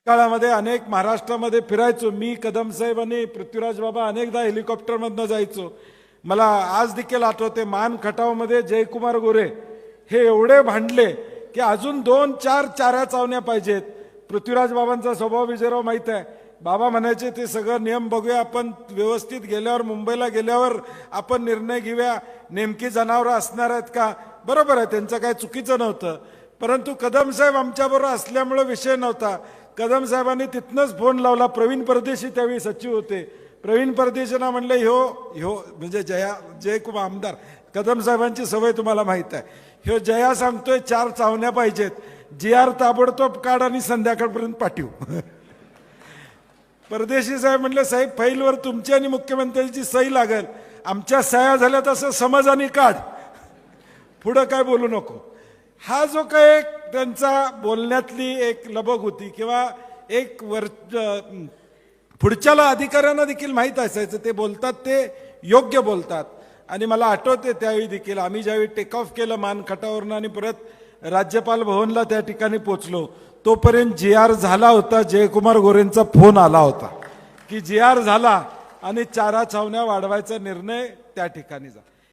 काळामध्ये अनेक महाराष्ट्रामध्ये फिरायचो मी, कदम साहेब आणि पृथ्वीराज बाबा अनेकदा हेलिकॉप्टरमधनं जायचो. मला आज देखील आठवते मान खटावमध्ये जयकुमार गोरे हे एवढे भांडले की अजून 2-4 चाऱ्या चावण्या पाहिजेत. पृथ्वीराज बाबांचा स्वभाव विजयराव माहीत आहे. बाबा म्हणायचे ते सगळं नियम बघूया, आपण व्यवस्थित गेल्यावर मुंबईला गेल्यावर आपण निर्णय घेऊया, नेमकी जनावरं असणार आहेत का. बरोबर आहे, त्यांचं काय चुकीचं नव्हतं, परंतु कदम साहेब आमच्याबरोबर असल्यामुळे विषय नव्हता. कदम साहेबांनी तिथनंच फोन लावला. प्रवीण परदेशी त्यावेळी सचिव होते. प्रवीण परदेशींना म्हणले ह्यो म्हणजे जयकुमार आमदार कदम साहेबांची सवय तुम्हाला माहीत आहे, ह्यो जया सांगतोय 4 चावण्या पाहिजेत, GR ताबडतोब काढ आणि संध्याकाळपर्यंत पाठवू. परदेशी साहेब म्हणले साहेब फाईलवर तुमची आणि मुख्यमंत्र्यांची सही लागेल, आमच्या सह्या झाल्या तसं समज आणि काढ, पुढं काय बोलू नको. हा जो काय एक त्यांचा बोलण्यातली एक लबग होती किंवा एक पुढच्याला अधिकाऱ्यांना देखील माहीत असायचं ते बोलतात ते योग्य बोलतात. आणि मला आठवते त्यावेळी देखील आम्ही ज्यावेळी टेक ऑफ केलं मान खटावरनं आणि परत राज्यपाल भवनला त्या ठिकाणी पोचलो, तोपर्यंत GR झाला होता. जयकुमार गोरेंचा फोन आला होता की GR झाला आणि चारा छावण्या वाढवायचा निर्णय त्या ठिकाणी झाला.